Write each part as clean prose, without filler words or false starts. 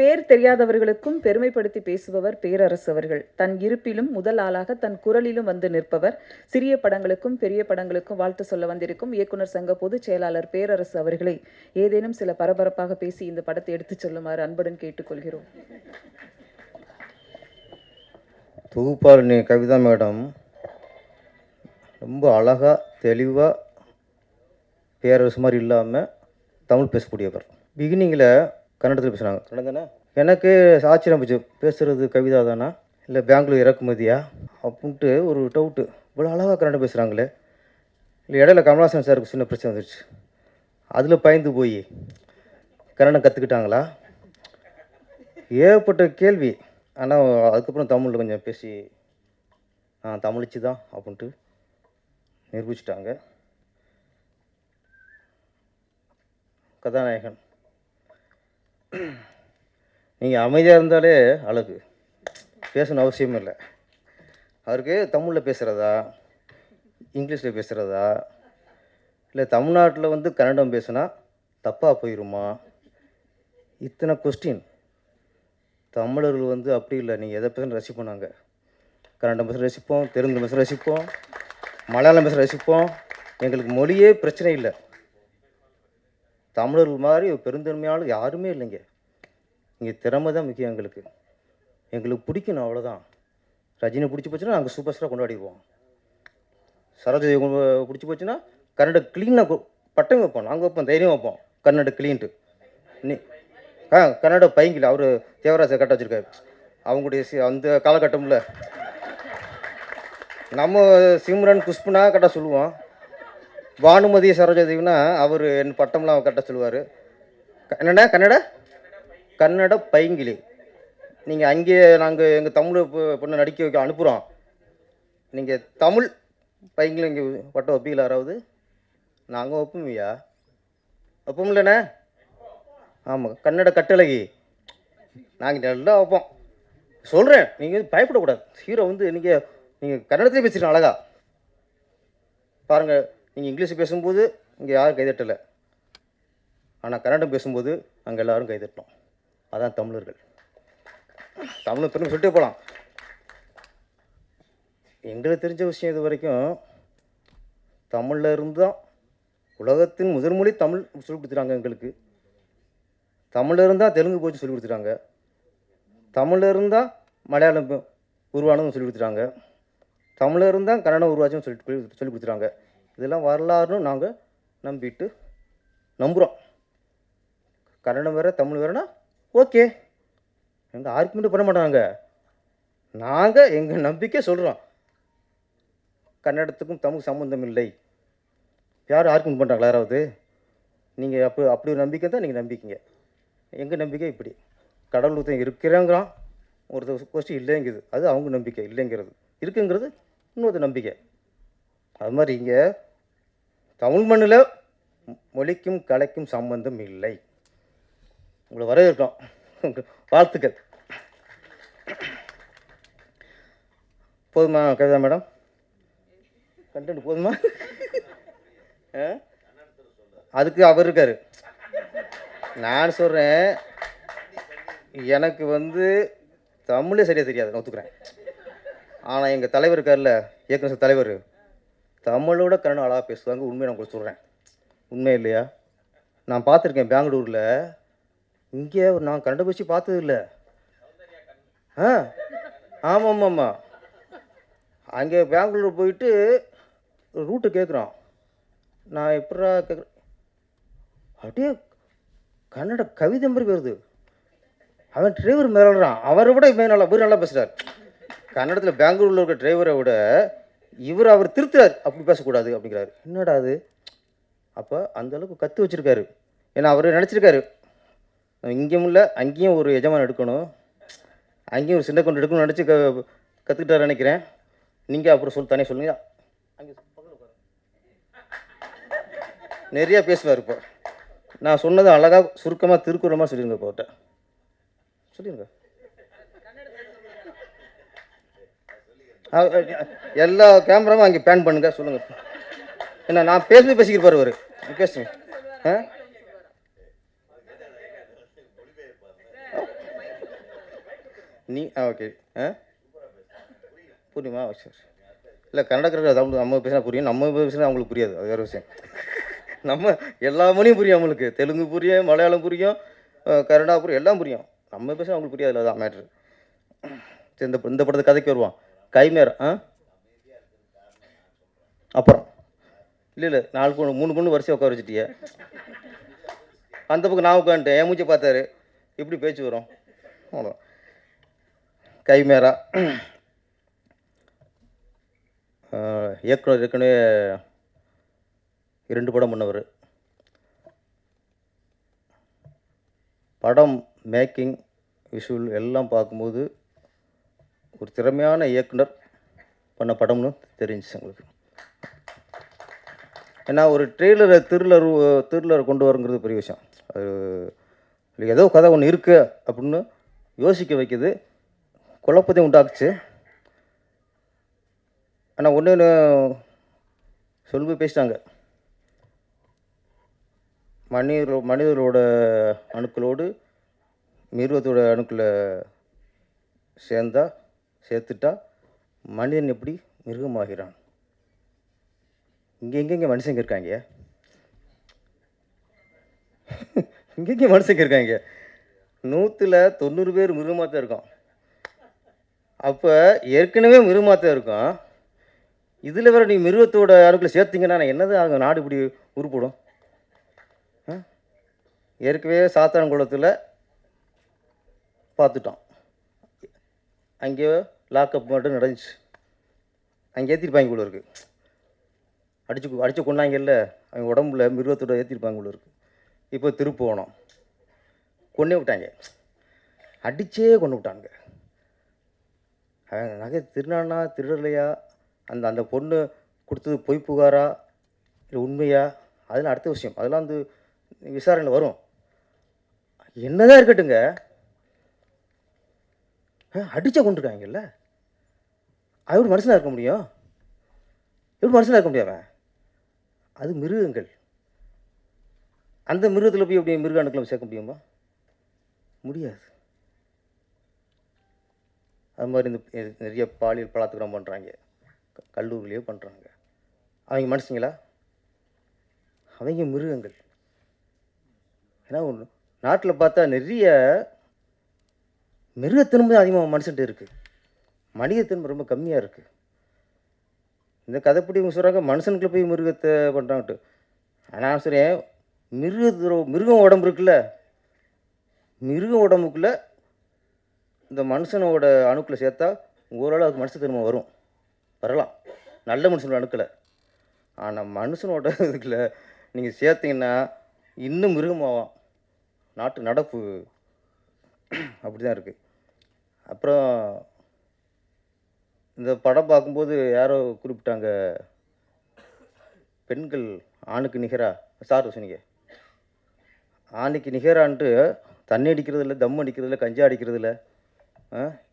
பேர் தெரியாதவர்களுக்கும் பெருமைப்படுத்தி பேசுபவர் பேரரசு அவர்கள். தன் இருப்பிலும் முதல் ஆளாக தன் குரலிலும் வந்து நிற்பவர். சிறிய படங்களுக்கும் பெரிய படங்களுக்கும் வாழ்த்து சொல்ல வந்திருக்கும் இயக்குனர் சங்க பொதுச் செயலாளர் பேரரசு அவர்களை ஏதேனும் சில பரபரப்பாக பேசி இந்த படத்தை எடுத்துச் சொல்லுமாறு அன்புடன் கேட்டுக்கொள்கிறோம். தொகுப்பாளினி கவிதா மேடம் ரொம்ப அழகாக தெளிவாக பேரரசு மாதிரி இல்லாமல் தமிழ் பேசக்கூடியவர். பிகினிங்கில் கன்னடத்தில் பேசுகிறாங்க. கன்னடம் தானே? எனக்கு ஆச்சரியம் போச்சு, பேசுகிறது கவிதா தானா இல்லை பெங்களூர் இறக்குமதியா அப்படின்ட்டு ஒரு டவுட்டு. இவ்வளோ அழகாக கன்னடம் பேசுகிறாங்களே. இல்லை இடையில கமல்ஹாசன் சாருக்கு சின்ன பிரச்சனை வந்துடுச்சு. அதில் பயந்து போய் கன்னடம் கற்றுக்கிட்டாங்களா? ஏகப்பட்ட கேள்வி. ஆனால் அதுக்கப்புறம் தமிழில் கொஞ்சம் பேசி தமிழிச்சு தான் அப்படின்ட்டு நிரூபிச்சிட்டாங்க. கதாநாயகன் நீங்கள் அமைதியாக இருந்தாலே அழகு, பேசணும் அவசியமும் இல்லை. அவருக்கு தமிழில் பேசுகிறதா இங்கிலீஷில் பேசுகிறதா இல்லை தமிழ்நாட்டில் வந்து கன்னடம் பேசுனா தப்பாக போயிடுமா, இத்தனை கொஸ்டின். தமிழர்கள் வந்து அப்படி இல்லை, நீங்கள் எதை பேசணும் ரசிப்போம். நாங்கள் கன்னடம் பேச ரசிப்போம், தெலுங்கு பேச ரசிப்போம், மலையாளம் பேச ரசிப்போம். எங்களுக்கு மொழியே பிரச்சனை இல்லை. தமிழர்கள் மாதிரி பெருந்தன்மையாலும் யாருமே இல்லைங்க. இங்கே திறமை தான் முக்கியம். எங்களுக்கு பிடிக்கணும், அவ்வளோதான். ரஜினி பிடிச்சி போச்சுன்னா நாங்கள் சூப்பர் ஸ்டாராக கொண்டாடிடுவோம். சரோஜதேவி பிடிச்சி போச்சுன்னா கன்னட க்ளீனாக பட்டம் வைப்போம். நாங்கள் வைப்போம், தைரியம் வைப்போம். கன்னட க்ளீன்ட்டு நீ கன்னட பைங்கில் அவர் தேவராஜை கட்ட வச்சுருக்காரு. அவங்களுடைய அந்த காலகட்டமில் நம்ம சிம்ரன் குஷ்புனா கட்ட சொல்லுவோம். பானுமதி சரோஜதேவினா அவர் என் பட்டம்லாம் கட்ட சொல்லுவார். என்னென்ன கன்னட பைங்கிலி. நீங்கள் அங்கேயே நாங்கள் எங்கள் தமிழ் பொண்ணை நடிக்க வைக்க அனுப்புகிறோம். நீங்கள் தமிழ் பைங்கிலி இங்கே பட்டம் வைப்பீங்களா? யாராவது? நாங்கள் வைப்போம்யா, வைப்போம் இல்லைண்ணே? ஆமாம், கன்னட கட்டழகி நாங்கள் நல்லா வைப்போம். சொல்கிறேன், நீங்கள் பயப்படக்கூடாது. ஹீரோ வந்து நீங்கள் கன்னடத்துலேயே பேசுகிறீங்க அழகா. பாருங்கள், நீங்கள் இங்கிலீஷ் பேசும்போது இங்கே யாரும் கைதட்டலை, ஆனால் கன்னடம் பேசும்போது அங்கே எல்லோரும் கைதட்டணும். அதான் தமிழர்கள். தமிழ் பெருமை சொல்லிட்டே போகலாம். எங்களுக்கு தெரிஞ்ச விஷயம் இது வரைக்கும் தமிழில் இருந்து தான் உலகத்தின் முதல் மொழி தமிழ் சொல்லிக் கொடுத்துட்டாங்க. எங்களுக்கு தமிழில் இருந்தால் தெலுங்கு போச்சு சொல்லிக் கொடுத்துட்டாங்க. தமிழில் இருந்தால் மலையாளம் உருவானதும் சொல்லிக் கொடுத்துட்டாங்க. தமிழில் இருந்தால் கன்னடம் உருவாச்சுன்னு சொல்லிக் கொடுத்துட்டாங்க. இதெல்லாம் வரலாறுன்னு நாங்கள் நம்புகிறோம். கன்னடம் வேறு தமிழ் வேறுனா ஓகே, எங்கள் ஆர்குமெண்ட் பண்ண மாட்டாங்க. நாங்கள் எங்கள் நம்பிக்கை சொல்கிறோம். கன்னடத்துக்கும் தமிழ் சம்மந்தம் இல்லை. யாரும் ஆர்குமெண்ட் பண்ணுறாங்களா? யாராவது? நீங்கள் அப்படி ஒரு நம்பிக்கை தான் நீங்கள் நம்பிக்கைங்க. எங்கள் நம்பிக்கை இப்படி. கடவுள் ஒருத்தன் இருக்கிறாங்கிறான், ஒருத்தர் கொஸ்டின் இல்லைங்குது, அது அவங்க நம்பிக்கை. இல்லைங்கிறது இருக்குங்கிறது இன்னொரு நம்பிக்கை. அது மாதிரி இங்கே தமிழ் மண்ணில் மொழிக்கும் கலைக்கும் சம்பந்தம் இல்லை. உங்களை வரவேற்கிறோம், வாழ்த்துக்கள். போதுமா கவிதா மேடம்? கண்டென்ட் போதுமா? அதுக்கு அவர் இருக்கார். நான் சொல்கிறேன், எனக்கு வந்து தமிழே சரியாக தெரியாது, ஒத்துக்கிறேன். ஆனால் எங்கள் தலைவர் இருக்கார்ல, இயக்குனர் தலைவர், தமிழோட கன்னடம் அழகாக பேசுவாங்க. உண்மையை நான் உங்களுக்கு சொல்கிறேன். உண்மை இல்லையா? நான் பார்த்துருக்கேன் பெங்களூரில். இங்கே நான் கன்னடம் பேசி பார்த்தது இல்லை. ஆமாம். அங்கே பெங்களூர் போயிட்டு ரூட்டு கேட்குறான். நான் எப்படா கேட்குறேன், அப்படியே கன்னட கவிதை மாதிரி வருது. அவன் டிரைவர் மேலாடுறான். அவரை விட இவன் நல்லா பேசுகிறார். கன்னடத்தில் பெங்களூரில் இருக்க டிரைவரை விட அவர் திருத்துறார், அப்படி பேசக்கூடாது அப்படிங்கிறாரு. என்னடா அது? அப்போ அந்தளவுக்கு கற்று வச்சுருக்காரு. ஏன்னா அவர் நினச்சிருக்காரு, இங்கேயும் இல்லை அங்கேயும் ஒரு எஜமான் எடுக்கணும், அங்கேயும் ஒரு சின்ன கொண்டு எடுக்கணும்னு நினச்சி கற்றுக்கிட்டாரு நினைக்கிறேன். நீங்கள் அப்புறம் தனியாக சொல்லுங்க. அங்கே நிறையா பேசுவார். இப்போ நான் சொன்னது அழகாக சுருக்கமாக திருக்குறமாக சொல்லிடுங்க. இப்போட்ட சொல்லிடுங்க. எல்லா கேமராவும் அங்கே பேன் பண்ணுங்க. சொல்லுங்கள். என்ன நான் பேசிக்கிட்டு பாரு பேசுங்க. நீ ஓகே. ஆ புரியுமா? சரி. இல்லை கன்னடக்காரர் தமிழ் நம்ம பேசினா புரியும், நம்ம பேசினா அவங்களுக்கு புரியாது, அது வேறு விஷயம். நம்ம எல்லா மொழியும் புரியும் அவங்களுக்கு, தெலுங்கு புரியும், மலையாளம் புரியும், கன்னடா புரியும், எல்லாம் புரியும். நம்ம பேசினா அவங்களுக்கு புரியாது, அதில் தான் மேட்ரு. சரி, இந்த இந்த படத்து கதைக்கு வருவான். கைமேரா அப்புறம் இல்லை இல்லை 4 பொண்ணு 3 பொண்ணு வரிசையாக உட்கார வச்சுட்டியே. அந்த பக்கம் நான் உட்காந்துட்டேன், என் மூச்சை பார்த்தாரு, எப்படி பேச்சு வரும்? அவ்வளோ. கைமேரா இயக்குனர் ஏற்கனவே 2 படம் பண்ணவர். படம் மேக்கிங் விஷுவல் எல்லாம் பார்க்கும்போது ஒரு திறமையான இயக்குனர் பண்ண படம்னு தெரிஞ்சிச்சு எங்களுக்கு. ஏன்னா ஒரு த்ரில்லர் கொண்டு வரங்கிறது பெரிய விஷயம். அது ஏதோ கதை ஒன்று இருக்குது அப்படின்னு யோசிக்க வைக்குது, குழப்பத்தையும் உண்டாக்குச்சு. ஆனால் ஒன்று சொல்லி பேசிட்டாங்க, மனிதர்களோட அணுக்களோடு மிருகத்தோட அணுக்களை சேர்த்துட்டா மனிதன் எப்படி மிருகமாகிறான். இங்கே மனுஷங்க இருக்காங்க, இங்கே மனுஷங்க இருக்காங்க. 100ல் 90 பேர் மிருகமாக தான் இருக்கும். அப்போ ஏற்கனவே மிருகமாக தான் இருக்கும், இதில் வேறு நீ மிருகத்தோட அணுக்களை சேர்த்திங்கன்னா நான் என்னது ஆகும்? நாடு இப்படி உருப்படும். ஏற்கனவே சாத்தான்குளத்தில் பார்த்துட்டோம், அங்கே லாக்அப் மட்டும் நடந்துச்சு, அங்கே ஏற்றிருப்பாங்க போல இருக்குது. அடித்து கொண்டாங்கல்ல, அவங்க உடம்புல மிருகத்தோட ஏற்றிருப்பாங்க போல இருக்குது. இப்போ திருப்போணம் கொன்னே விட்டாங்க, அடித்தே கொண்டு விட்டாங்க. நகை திருநானா திருடலையா, அந்த பொண்ணு கொடுத்தது பொய் புகாரா இல்லை உண்மையா, அதெல்லாம் அடுத்த விஷயம், அதெல்லாம் வந்து விசாரணையில் வரும். என்னதான் இருக்கட்டுங்க, அடிச்சா கொண்டிருக்காங்கல்ல, அது எப்படி மனுஷனாக இருக்க முடியும்? எப்படி மனுஷனாக இருக்க முடியாம? அது மிருகங்கள். அந்த மிருகத்தில் போய் எப்படி மிருக அணுக்களை சேர்க்க முடியுமா? முடியாது. அது மாதிரி இந்த நிறைய பாலியல் பலாத்காரம் பண்ணுறாங்க, கல்லூரிலேயே பண்ணுறாங்க. அவங்க மனுஷங்களா? அவங்க மிருகங்கள். ஏன்னா நாட்டில் பார்த்தா நிறைய மிருகத்தின்பு அதிகமாக மனுஷன்ட்டு இருக்குது, மனிதத்தின்பு ரொம்ப கம்மியாக இருக்குது. இந்த கதைப்படி இவங்க சொல்கிறாங்க மனுஷனுக்குள்ள போய் மிருகத்தை பண்ணுறாங்கட்டு. ஆனால் சொல்கிறேன், மிருகம் உடம்பு இருக்குல்ல, மிருகம் உடம்புக்குள்ளே இந்த மனுஷனோட அணுக்களை சேர்த்தா ஓரளவு மனுஷத்தன்மை வரலாம், நல்ல மனுஷனோட அணுக்களை. ஆனால் மனுஷனோட இதுக்குள்ள நீங்கள் சேர்த்திங்கன்னா இன்னும் மிருகமாகும். நாட்டு நடப்பு அப்படி தான் இருக்குது. அப்புறம் இந்த படம் பார்க்கும்போது யாரோ குறிப்பிட்டாங்க, பெண்கள் ஆணுக்கு நிகராக சார் சொன்னீங்க, ஆணுக்கு நிகரான்ட்டு தண்ணி அடிக்கிறதில்ல, தம் அடிக்கிறதில்ல, கஞ்சா அடிக்கிறதில்ல,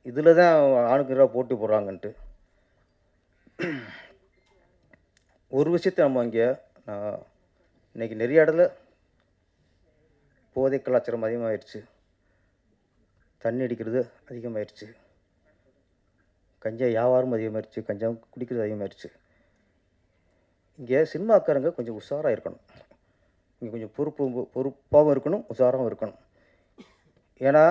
இதில் தான் ஆணுக்கு நிகராக போட்டி போடுறாங்கன்ட்டு. ஒரு விஷயத்தை நம்ம இங்கே இன்றைக்கி நிறைய இடத்துல போதை கலாச்சாரம் அதிகமாகிடுச்சு, தண்ணி அடிக்கிறது அதிகமாகிடுச்சு, கஞ்சா வியாபாரம் அதிகமாகிடுச்சு, கஞ்சா குடிக்கிறது அதிகமாகிடுச்சு. இங்கே சினிமாக்காரங்க கொஞ்சம் உஷாராக இருக்கணும், இங்கே கொஞ்சம் பொறுப்பாகவும் இருக்கணும், உஷாராகவும் இருக்கணும். ஏன்னா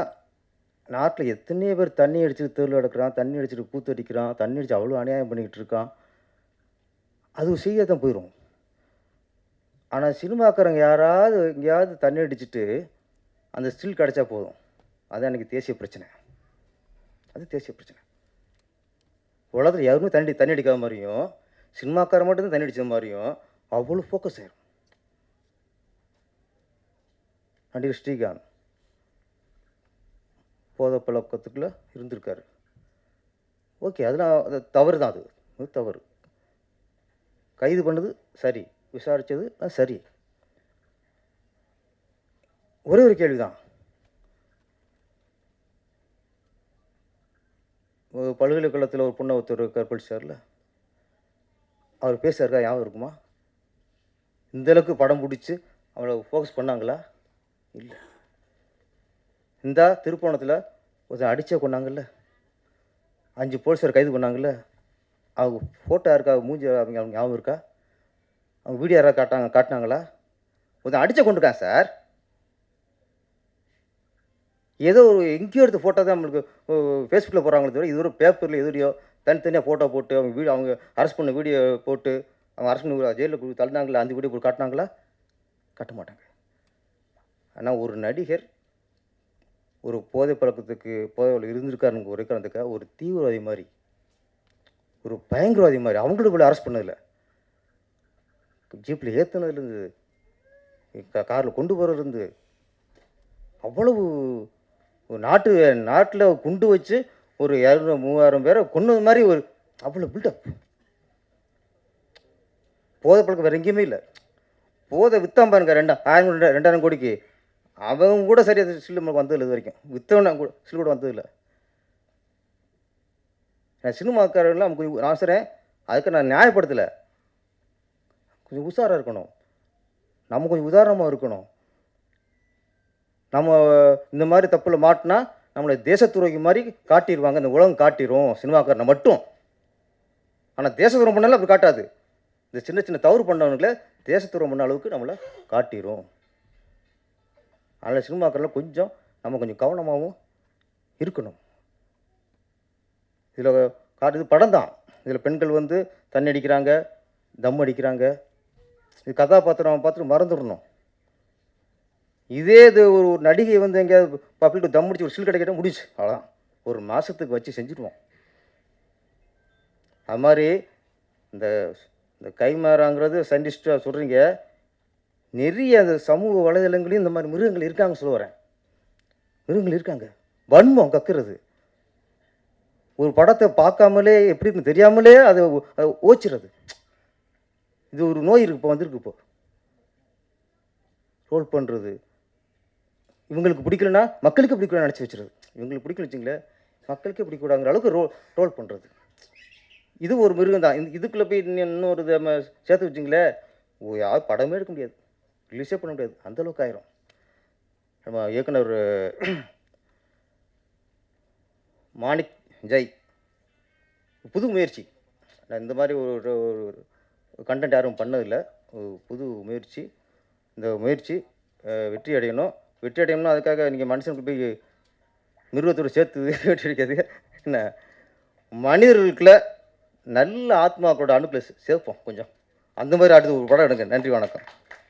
நாட்டில் எத்தனையோ பேர் தண்ணி அடிச்சுட்டு தெருவில் எடுக்கிறான், தண்ணி அடிச்சுட்டு கூத்து அடிக்கிறான், தண்ணி அடித்து அவ்வளோ அநியாயம் பண்ணிக்கிட்டு இருக்கான். அது செய்ய தான் போயிடும். ஆனால் சினிமாக்காரங்க யாராவது எங்கேயாவது தண்ணி அடிச்சுட்டு அந்த ஸ்டில் கிடச்சா போதும், அதுதான் எனக்கு தேசிய பிரச்சனை. அது தேசிய பிரச்சனை. உலகத்தில் யாருமே தண்ணி அடிக்காத மாதிரியும், சினிமாக்காரன் மட்டும்தான் தண்ணி அடித்த மாதிரியும் அவ்வளோ ஃபோக்கஸ் ஆயிடும். நடிகர் ஸ்ரீகாந்த் போதை பழக்கத்துக்குள்ளே இருந்திருக்காரு. ஓகே, அதெல்லாம் அது தவறு தான், அது தவறு. கைது பண்ணது சரி, விசாரித்தது சரி. ஒரே ஒரு கேள்வி தான், பல்கலைக்கழகத்தில் ஒரு பொண்ணை ஒருத்தர் கற்பழிச்சார்ல, அவர் பேசுகிறதா ஞாபகம் இருக்குமா? இந்தளவுக்கு படம் பிடிச்சி அவளை ஃபோக்கஸ் பண்ணாங்களா? இல்லை. இந்த திருப்போணத்தில் ஒருத்தர் அடித்தே கொண்டாங்கல்ல, 5 போலீஸார் கைது பண்ணாங்கல்ல, அவங்க ஃபோட்டோ இருக்கா, மூஞ்சி அவங்க அவங்க ஞாபகம் இருக்கா? அவங்க வீடியோ யாராவது காட்டினாங்களா? ஒருத்தன் அடிச்ச கொண்டிருக்கான் சார். ஏதோ ஒரு எங்கேயோ எடுத்த ஃபோட்டோ தான் நம்மளுக்கு ஃபேஸ்புக்கில் போடுறாங்களே தவிர, இது ஒரு பேப்பரில் எதுலையோ தனித்தனியாக ஃபோட்டோ போட்டு அவங்க அரெஸ்ட் பண்ண வீடியோ போட்டு அவங்க அரெஸ்ட் பண்ணி ஜெயிலில் தள்ளினாங்களா, அந்த வீடியோ போட்டு காட்டினாங்களா? காட்ட மாட்டாங்க. ஆனால் ஒரு நடிகர் ஒரு போதை பழக்கத்துக்கு போதையில் இருந்திருக்காருன்னு உரைக்கிறதுக்காக ஒரு தீவிரவாதி மாதிரி, ஒரு பயங்கரவாதி மாதிரி அவங்களுக்கு அரெஸ்ட் பண்ணதில்லை. ஜீப்பில் ஏற்றுனதுலேருந்து காரில் கொண்டு போகிறதுலேருந்து அவ்வளவு நாட்டில் குண்டு வச்சு ஒரு 200-3000 பேரை கொன்னது மாதிரி ஒரு அவ்வளோ பில்டப். போதை பழக்கம் வேறு எங்கேயுமே இல்லை. போதை விற்றான் பாருங்க 2000 கோடிக்கு, அவங்க கூட சரியாக சில்லு நமக்கு வந்ததில்லை இது வரைக்கும். விற்றவன கூட சில்லு கூட வந்ததில்லை. நான் சினிமாக்காரர்கள்லாம் கொஞ்சம் நான் சொல்கிறேன், அதுக்கு நான் நியாயப்படுத்தலை. கொஞ்சம் உஷாராக இருக்கணும், நம்ம கொஞ்சம் உதாரணமாக இருக்கணும். நம்ம இந்த மாதிரி தப்பில் மாட்டினா நம்மளை தேசத்துறைக்கு மாதிரி காட்டிடுவாங்க, இந்த உலகம் காட்டிடும் சினிமாக்காரனை மட்டும். ஆனால் தேசத்துறை பண்ணாலும் அப்படி காட்டாது. இந்த சின்ன சின்ன தவறு பண்ணவங்கள தேசத்துறை பண்ண அளவுக்கு நம்மளை காட்டிடும். அதனால் சினிமாக்காரில் கொஞ்சம் நம்ம கொஞ்சம் கவனமாகவும் இருக்கணும். இதில் காட்டுது படம் தான். இதில் பெண்கள் தண்ணி அடிக்கிறாங்க, தம் அடிக்கிறாங்க. இது கதாபாத்திரம் பார்த்துட்டு மறந்துடணும். இதே இது ஒரு நடிகை எங்கேயாவது பப்ளிக் தம் அடிச்சு ஒரு சில் கிடைக்கிட்ட முடிச்சு, அவ்வளோதான். ஒரு மாதத்துக்கு வச்சு செஞ்சுடுவோம். அது மாதிரி இந்த இந்த கைமாறாங்கிறது சயின்டிஸ்டாக சொல்கிறீங்க, நிறைய அந்த சமூக வலைதளங்களையும் இந்த மாதிரி மிருகங்கள் இருக்காங்கன்னு சொல்ல வரேன். மிருகங்கள் இருக்காங்க, வன்மம் கக்குறது. ஒரு படத்தை பார்க்காமலே எப்படி இருக்குன்னு தெரியாமலே அதை ஓச்சிறது. இது ஒரு நோய் இருக்கு, இப்போ வந்திருக்கு. இப்போ ரோல் பண்ணுறது, இவங்களுக்கு பிடிக்கலன்னா மக்களுக்கு பிடிக்கலன்னு நினச்சி வச்சுருது. இவங்களுக்கு பிடிக்கல வச்சுங்களேன், மக்களுக்கே பிடிக்கூடாங்கிற அளவுக்கு ரோல் பண்ணுறது. இது ஒரு மிருகம் தான். இதுக்குள்ளே போய் இன்னொரு நம்ம சேர்த்து வச்சிங்களேன், யாரும் படமே எடுக்க முடியாது, ரிலீஸே பண்ண முடியாது, அந்தளவுக்கு ஆயிரும். நம்ம இயக்குனர் மாணிக் ஜெய் புது முயற்சி. நான் இந்த மாதிரி ஒரு கண்டென்ட் யாரும் பண்ணதில்லை, ஒரு புது முயற்சி. இந்த முயற்சி வெற்றி அடையணும். வெற்றி அடையணும்னா அதுக்காக நீங்கள் மனுஷனுக்கு போய் மிருகத்தோடு சேர்த்து வெற்றி அடிக்காது. என்ன, மனிதர்களுக்குள்ள நல்ல ஆத்மாக்களோட அணுக்களை சேர்ப்போம் கொஞ்சம். அந்த மாதிரி அடுத்து ஒரு படம் எடுங்க. நன்றி, வணக்கம்.